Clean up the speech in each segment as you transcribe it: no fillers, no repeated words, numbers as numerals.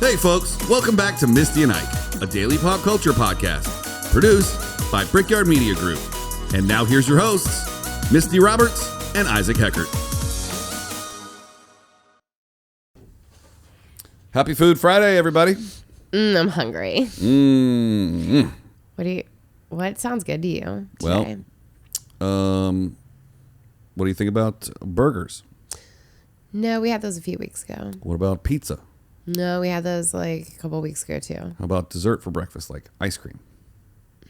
Hey folks, welcome back to Misty and Ike, a daily pop culture podcast, produced by Brickyard Media Group. And now here's your hosts, Misty Roberts and Isaac Heckert. Happy Food Friday, everybody. I'm hungry. What sounds good to you today? Well, what do you think about burgers? No, we had those a few weeks ago. What about pizza? No, we had those like a couple weeks ago too. How about dessert for breakfast, like ice cream?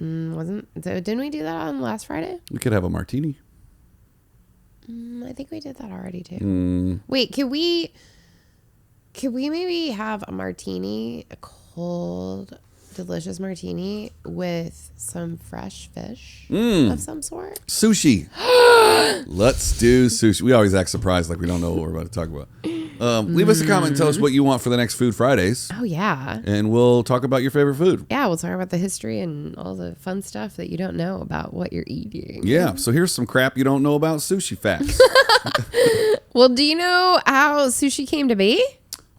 Didn't we do that on last Friday? We could have a martini. I think we did that already too. Wait, could we maybe have a martini, a cold, delicious martini with some fresh fish of some sort? Sushi. Let's do sushi. We always act surprised like we don't know what we're about to talk about. Leave us a comment and tell us what you want for the next Food Fridays. Oh, yeah. And we'll talk about your favorite food. Yeah, we'll talk about the history and all the fun stuff that you don't know about what you're eating. Yeah, so here's some crap you don't know about sushi facts. Well, do you know how sushi came to be?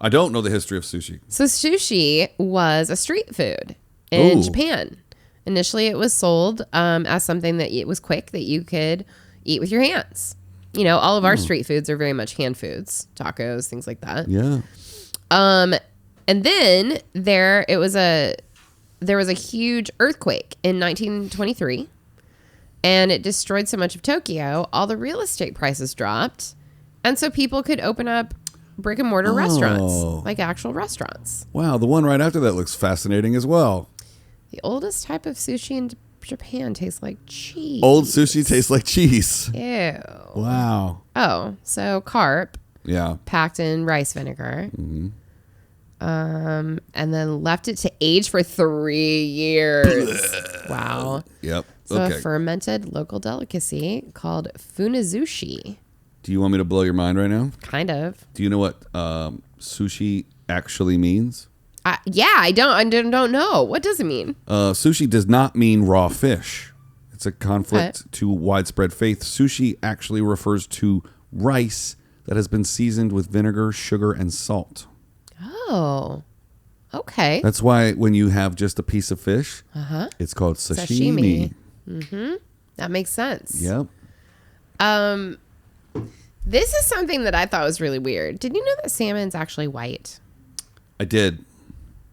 I don't know the history of sushi. So sushi was a street food in Japan. Initially, it was sold as something that it was quick, that you could eat with your hands. You know, all of our street foods are very much hand foods, tacos, things like that. Yeah. And then there was a huge earthquake in 1923, and it destroyed so much of Tokyo. All the real estate prices dropped, and so people could open up brick and mortar restaurants, like actual restaurants. Wow, the one right after that looks fascinating as well. The oldest type of sushi in Japan tastes like cheese. Old sushi tastes like cheese. Ew. Wow. Oh, so carp. Yeah. Packed in rice vinegar. And then left it to age for 3 years. Wow. Yep. So a fermented local delicacy called funazushi. Do you want me to blow your mind right now? Kind of. Do you know what sushi actually means? Yeah, I don't know. What does it mean? Sushi does not mean raw fish. It's a conflict to widespread faith. Sushi actually refers to rice that has been seasoned with vinegar, sugar, and salt. Oh, okay. That's why when you have just a piece of fish, it's called sashimi. That makes sense. Yep. This is something that I thought was really weird. Did you know that salmon's actually white? I did.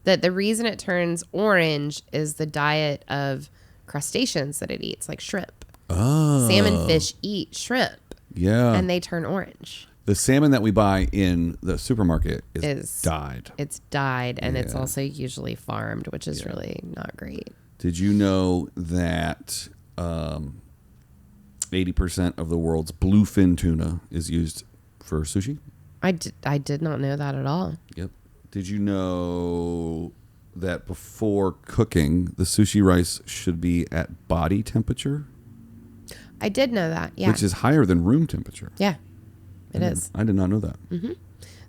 That the reason it turns orange is the diet of crustaceans that it eats, like shrimp. Oh. Salmon fish eat shrimp. Yeah. And they turn orange. The salmon that we buy in the supermarket is dyed. It's dyed, and it's also usually farmed, which is really not great. Did you know that 80% of the world's bluefin tuna is used for sushi? I did not know that at all. Yep. Did you know that before cooking, the sushi rice should be at body temperature? I did know that, yeah. Which is higher than room temperature. Yeah, it is. I did not know that. Mm-hmm.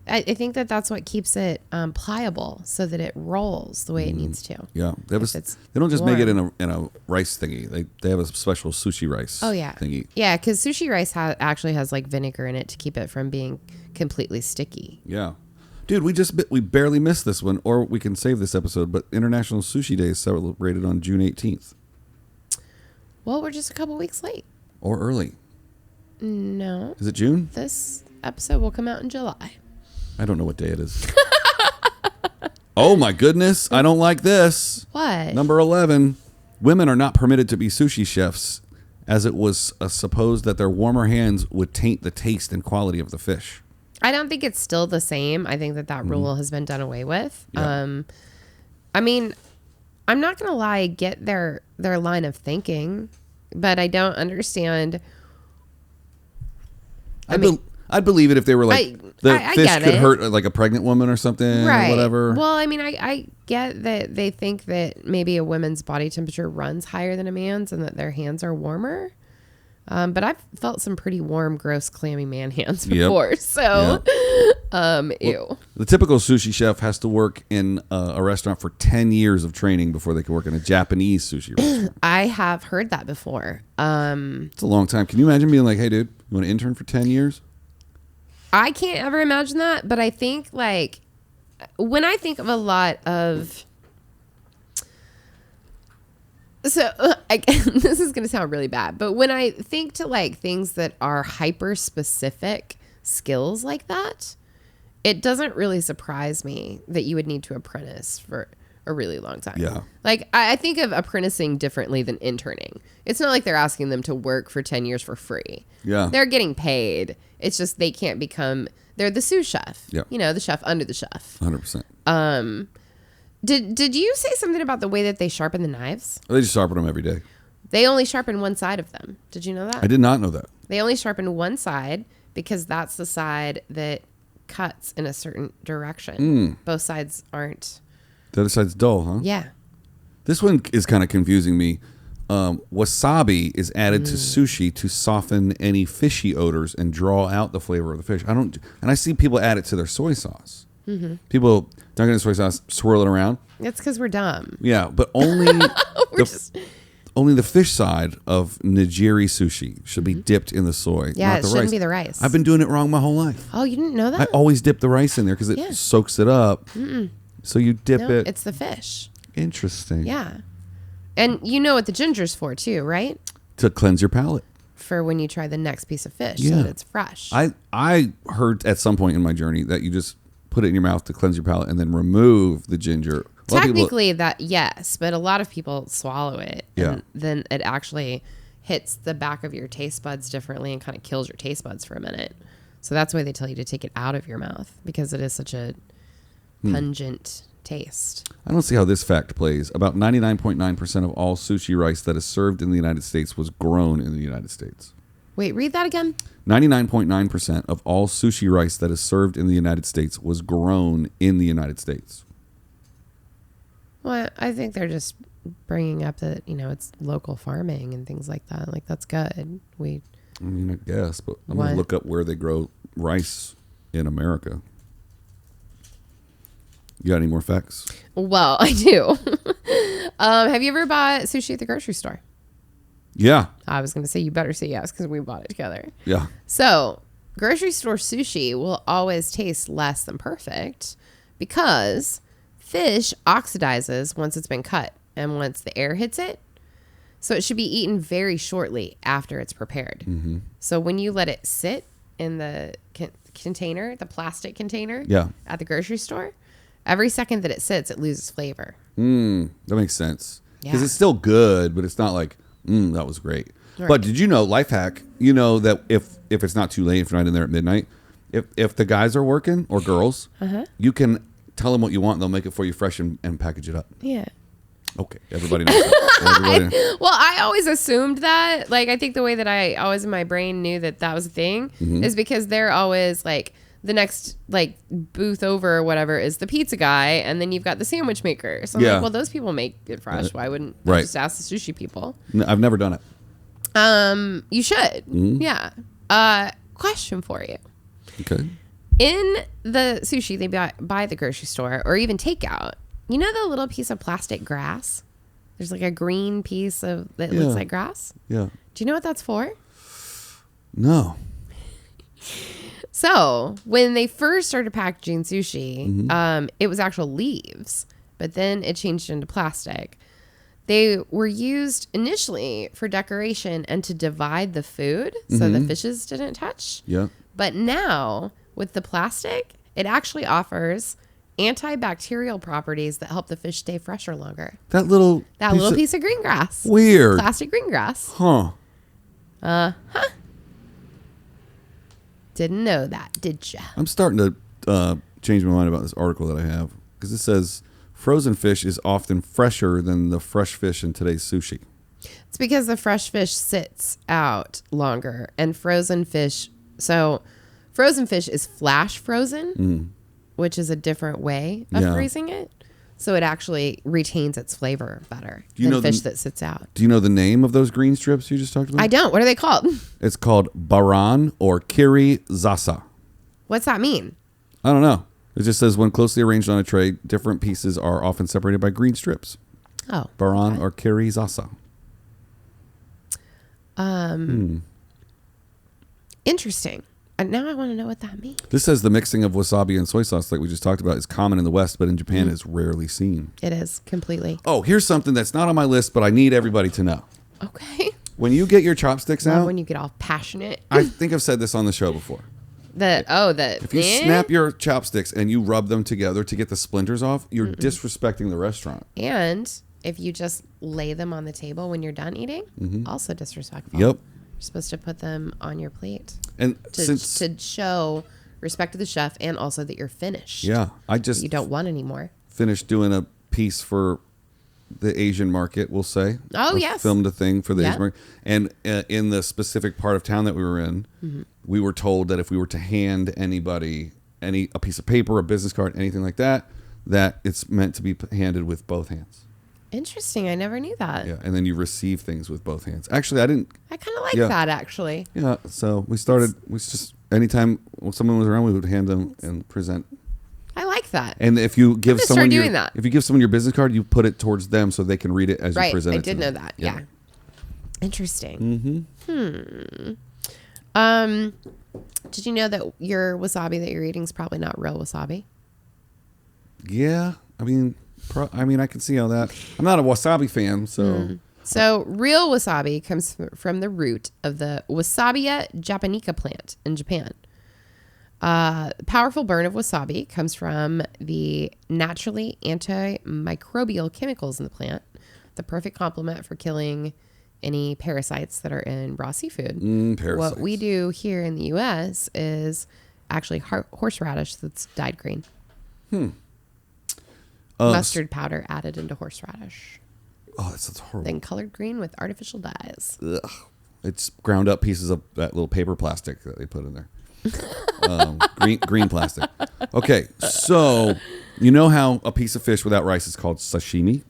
I think that's what keeps it pliable, so that it rolls the way it needs to. Yeah, they don't just make it in a rice thingy. They have a special sushi rice. Thingy. Yeah, because sushi rice actually has like vinegar in it to keep it from being completely sticky. Yeah, dude, we barely missed this one, or we can save this episode. But International Sushi Day is celebrated on June 18th. Well, we're just a couple weeks late. Or early. No. Is it June? This episode will come out in July. I don't know what day it is. Oh my goodness. I don't like this. What? Number 11. Women are not permitted to be sushi chefs, as it was supposed that their warmer hands would taint the taste and quality of the fish. I don't think it's still the same. I think that rule has been done away with. Yeah. I mean, I'm not going to lie, I get their line of thinking, but I don't understand. I'd believe it if they were like, the fish could hurt like a pregnant woman or something, right, or whatever. Well, I mean, I get that they think that maybe a woman's body temperature runs higher than a man's and that their hands are warmer. But I've felt some pretty warm, gross, clammy man hands before. Yep. So, ew. Well, the typical sushi chef has to work in a restaurant for 10 years of training before they can work in a Japanese sushi restaurant. I have heard that before. It's a long time. Can you imagine being like, hey, dude, you want to intern for 10 years? I can't ever imagine that, but I think like when I think of a lot of, so this is going to sound really bad, but when I think to like things that are hyper specific skills like that, it doesn't really surprise me that you would need to apprentice for a really long time. Yeah. Like I think of apprenticing differently than interning. It's not like they're asking them to work for 10 years for free. Yeah. They're getting paid. It's just they can't become, they're the sous chef. Yeah. You know, the chef under the chef. 100%. Did you say something about the way that they sharpen the knives? They just sharpen them every day. They only sharpen one side of them. Did you know that? I did not know that. They only sharpen one side because that's the side that cuts in a certain direction. Both sides aren't. The other side's dull, huh? Yeah. This one is kind of confusing me. Wasabi is added to sushi to soften any fishy odors and draw out the flavor of the fish. And I see people add it to their soy sauce. Mm-hmm. People dunk it in soy sauce, swirl it around. That's because we're dumb. Yeah, but only only the fish side of nigiri sushi should be dipped in the soy. Yeah, not it the shouldn't rice. be the rice. I've been doing it wrong my whole life. Oh, you didn't know I that? always dip the rice in there because it soaks it up. So you dip No, it. it's the fish. Interesting. Yeah. And you know what the ginger's for too, right? To cleanse your palate. For when you try the next piece of fish so that it's fresh. I heard at some point in my journey that you just put it in your mouth to cleanse your palate and then remove the ginger. Technically that, yes, but a lot of people swallow it. Yeah. And then it actually hits the back of your taste buds differently and kind of kills your taste buds for a minute. So that's why they tell you to take it out of your mouth because it is such a pungent taste. I don't see how this fact plays. About 99.9% of all sushi rice that is served in the United States was grown in the United States. Wait, read that again. 99.9% of all sushi rice that is served in the United States was grown in the United States. Well, I think they're just bringing up that, it's local farming and things like that. Like, that's good. I mean, I guess, but I'm going to look up where they grow rice in America. You got any more facts? Well, I do. Have you ever bought sushi at the grocery store? Yeah. I was going to say you better say yes because we bought it together. Yeah. So, grocery store sushi will always taste less than perfect because fish oxidizes once it's been cut and once the air hits it. So, it should be eaten very shortly after it's prepared. Mm-hmm. So, when you let it sit in the container, the plastic container at the grocery store, every second that it sits, it loses flavor. That makes sense. Because Yeah. it's still good, but it's not like, that was great. Right. But did you know, life hack, that if it's not too late, if you're not in there at midnight, if the guys are working or girls, you can tell them what you want and they'll make it for you fresh and package it up. Yeah. Okay, everybody knows that. Well, I always assumed that. Like, I think the way that I always in my brain knew that was a thing is because they're always like, the next like booth over or whatever is the pizza guy, and then you've got the sandwich maker. So I'm like, well, those people make it fresh. Why wouldn't I just ask the sushi people? No, I've never done it. You should. Yeah. Question for you. Okay. In the sushi they buy at the grocery store or even takeout, you know the little piece of plastic grass? There's like a green piece that looks like grass. Yeah. Do you know what that's for? No. So when they first started packaging sushi, it was actual leaves, but then it changed into plastic. They were used initially for decoration and to divide the food so the fishes didn't touch. Yeah. But now with the plastic, it actually offers antibacterial properties that help the fish stay fresher longer. That little piece of green grass. Weird. Plastic green grass. Huh. Didn't know that, did ya? I'm starting to change my mind about this article that I have because it says frozen fish is often fresher than the fresh fish in today's sushi. It's because the fresh fish sits out longer and frozen fish. So frozen fish is flash frozen, which is a different way of freezing it. So it actually retains its flavor better than fish that sits out. Do you know the name of those green strips you just talked about? I don't. What are they called? It's called baran or kiri zasa. What's that mean? I don't know. It just says when closely arranged on a tray, different pieces are often separated by green strips. Oh. Baran or kiri zasa. Interesting. Now I want to know what that means. This says the mixing of wasabi and soy sauce, like we just talked about, is common in the West, but in Japan is rarely seen. It is completely. Oh, here's something that's not on my list, but I need everybody to know. Okay. When you get your chopsticks out, When you get all passionate. I think I've said this on the show before. If you snap your chopsticks and you rub them together to get the splinters off, you're disrespecting the restaurant. And if you just lay them on the table when you're done eating, also disrespectful. Yep. You're supposed to put them on your plate And to show respect to the chef and also that you're finished. Yeah, I just You don't want any more. finished doing a piece for the Asian market, we'll say. Oh, I yes. filmed a thing for the Yep. Asian market. And in the specific part of town that we were in, we were told that if we were to hand anybody a piece of paper, a business card, anything like that, that it's meant to be handed with both hands. Interesting. I never knew that. Yeah, and then you receive things with both hands. Actually, I didn't. I kind of like Yeah. that, actually. Yeah, so we just anytime when someone was around, we would hand them and present. I like that. And if you give gonna someone start doing that. if you give someone your business card, you put it towards them so they can read it as you Right. present I it to did know them. that. Yeah. Interesting. Did you know that your wasabi that you're eating is probably not real wasabi? Yeah, I mean, I can see how that. I'm not a wasabi fan, so So real wasabi comes from the root of the Wasabia japonica plant in Japan. Powerful burn of wasabi comes from the naturally antimicrobial chemicals in the plant, the perfect complement for killing any parasites that are in raw seafood. parasites. What we do here in the U.S. is actually horseradish that's dyed green. Mustard powder added into horseradish, Oh, that's horrible. then colored green with artificial dyes. Ugh. It's ground up pieces of that little paper plastic that they put in there. Green plastic. Okay, so you know how a piece of fish without rice is called sashimi?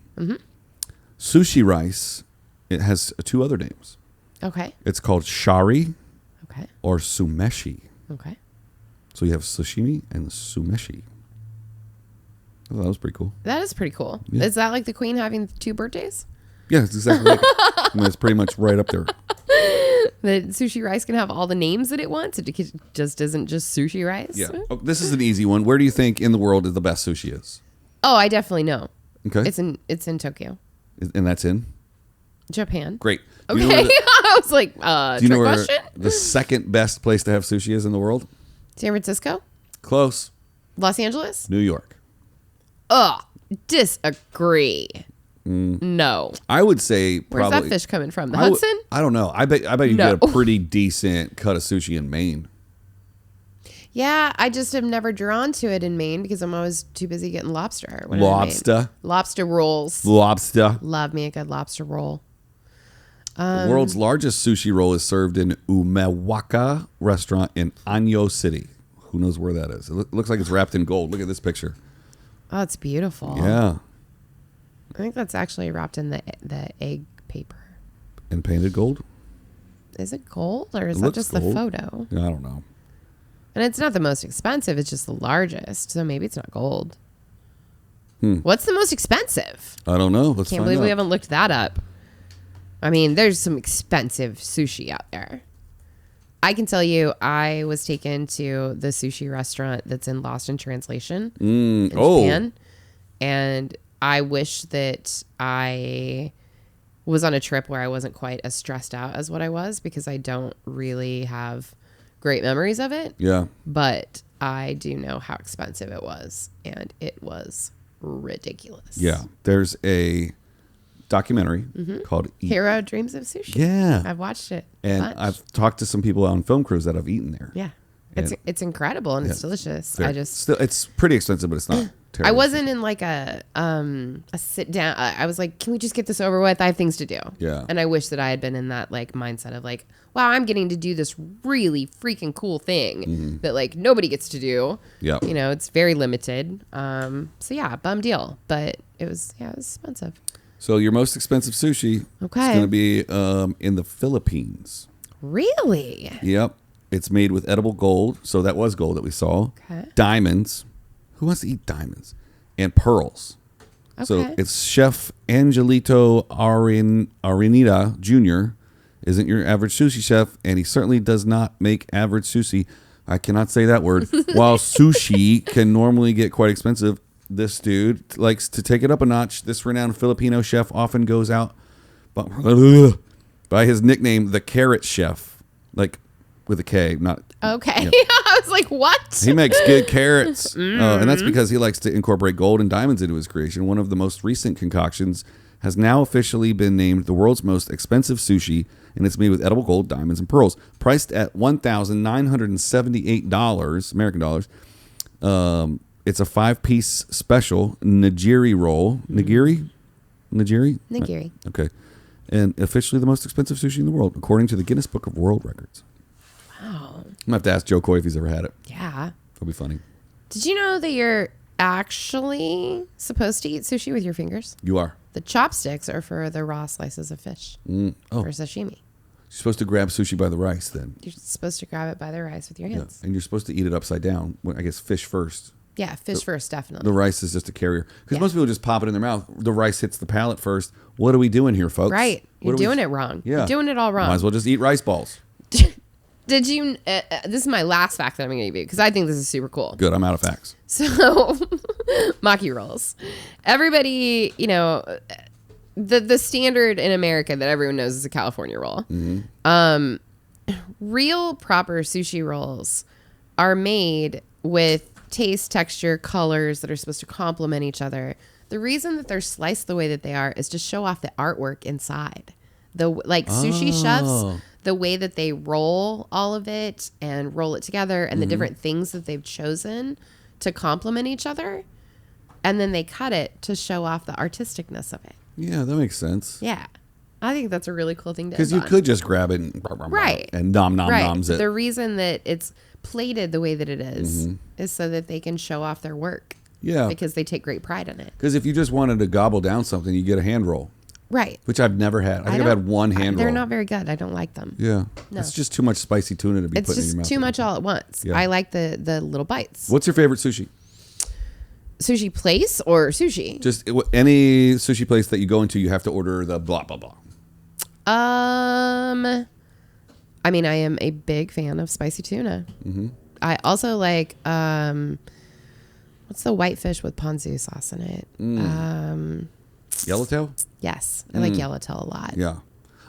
Sushi rice, it has two other names. Okay. It's called shari Okay. or sumeshi. Okay. So you have sashimi and sumeshi. I thought that was pretty cool. That is pretty cool. Yeah. Is that like the queen having 2 birthdays? Yeah, it's exactly like it. I mean, it's pretty much right up there. The sushi rice can have all the names that it wants. It just isn't just sushi rice. Yeah. Oh, this is an easy one. Where do you think in the world is the best sushi is? Oh, I definitely know. Okay. It's in Tokyo, And that's in? Japan. Great. Okay. You know where I was like, do you know where question? the second best place to have sushi is in the world? San Francisco, Close. Los Angeles. New York. Ugh, disagree. No. I would say Where's probably. that fish coming from? The I would- Hudson? I don't know. I bet you No. get a pretty decent cut of sushi in Maine. Yeah, I just have never drawn to it in Maine because I'm always too busy getting lobster. when I'm in Maine. Lobster. Lobster rolls. Lobster. Love me a good lobster roll. The world's largest sushi roll is served in Umewaka restaurant in Anyo City. Who knows where that is? It looks like it's wrapped in gold. Look at this picture. Oh, it's beautiful. Yeah. I think that's actually wrapped in the egg paper. And painted gold? Is it gold or is It that looks just gold. the photo? Yeah, I don't know. And it's not the most expensive. It's just the largest. So maybe it's not gold. What's the most expensive? I don't know. Let's Can't find believe out. we haven't looked that up. I mean, there's some expensive sushi out there. I can tell you, I was taken to the sushi restaurant that's in Lost in Translation in Japan. And I wish that I was on a trip where I wasn't quite as stressed out as what I was because I don't really have great memories of it. Yeah. But I do know how expensive it was. And it was ridiculous. Yeah. There's a documentary called Hero Dreams of Sushi. Yeah. I've watched it. And bunch. I've talked to some people on film crews that have eaten there. Yeah. And- It's incredible and it's delicious. It's pretty expensive, but it's not terrible. I wasn't in like a sit down. I was like, can we just get this over with? I have things to do. Yeah. And I wish that I had been in that like mindset of like, wow, I'm getting to do this really freaking cool thing that like nobody gets to do. Yeah. You know, it's very limited. So yeah, bum deal. But it was expensive. So your most expensive sushi is Okay. going to be in the Philippines. Really? Yep. It's made with edible gold. So that was gold that we saw. Okay. Diamonds. Who wants to eat diamonds? And pearls. So Okay. it's Chef Angelito Arenita Jr. Isn't your average sushi chef, and he certainly does not make average sushi. I cannot say that word. While sushi can normally get quite expensive, this dude likes to take it up a notch. This renowned Filipino chef often goes out by his nickname, the Carrot Chef, like with a K, not. Okay. Yeah. I was like, what? He makes good carrots. And that's because he likes to incorporate gold and diamonds into his creation. One of the most recent concoctions has now officially been named the world's most expensive sushi, and it's made with edible gold, diamonds, and pearls. Priced at $1,978 American dollars. It's a 5-piece special nigiri roll. Nigiri? Nigiri. Okay. And officially the most expensive sushi in the world, according to the Guinness Book of World Records. Wow. I'm going to have to ask Joe Coy if he's ever had it. Yeah. It'll be funny. Did you know that you're actually supposed to eat sushi with your fingers? You are. The chopsticks are for the raw slices of fish Oh. for sashimi. You're supposed to grab sushi by the rice then. You're supposed to grab it by the rice with your Yeah. hands. And you're supposed to eat it upside down. Well, I guess fish first. Yeah, fish first, definitely. The rice is just a carrier. Because Yeah. most people just pop it in their mouth. The rice hits the palate first. What are we doing here, folks? Right. You're What are we- doing it wrong. Yeah. You're doing it all wrong. Might as well just eat rice balls. Did you? This is my last fact that I'm going to give you because I think this is super cool. Good. I'm out of facts. So, maki rolls. Everybody, the standard in America that everyone knows is a California roll. Real proper sushi rolls are made with taste, texture, colors that are supposed to complement each other. The reason that they're sliced the way that they are is to show off the artwork inside. Sushi chefs, the way that they roll all of it and roll it together and the different things that they've chosen to complement each other. And then they cut it to show off the artisticness of it. Yeah, that makes sense. Yeah. I think that's a really cool thing to Because you could just grab it Right. and noms it. The reason that it's plated the way that it is so that they can show off their work. Yeah. Because they take great pride in it. Because if you just wanted to gobble down something, you get a hand roll. Right. Which I've never had. I think I've had one hand roll. They're not very good. I don't like them. Yeah. No. It's just too much spicy tuna to be It's put in your mouth. just too much all at once. Yeah. I like the little bites. What's your favorite sushi? Sushi place or sushi? Just any sushi place that you go into, you have to order the blah, blah, blah. I mean, I am a big fan of spicy tuna. I also like, what's the white fish with ponzu sauce in it? Yellowtail? Yes. I like yellowtail a lot. Yeah.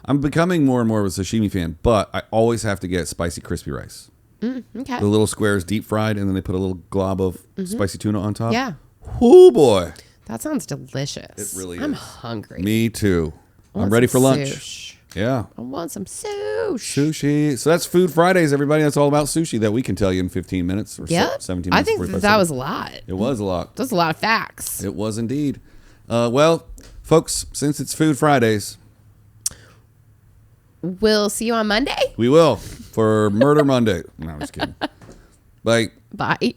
I'm becoming more and more of a sashimi fan, but I always have to get spicy crispy rice. Okay. The little squares deep fried, and then they put a little glob of spicy tuna on top. Yeah. Oh boy. That sounds delicious. It really I'm is. hungry. Me too. I want I'm ready some for lunch. sush. Yeah. I want some sushi. Sushi. So that's Food Fridays, everybody. That's all about sushi that we can tell you in 15 minutes or Yep. 17 minutes. I think 45 that seconds. was a lot. It was a lot. That's a lot of facts. It was indeed. Well, folks, since it's Food Fridays, We'll see you on Monday. we will for Murder Monday. No, I'm just kidding. Bye. Bye.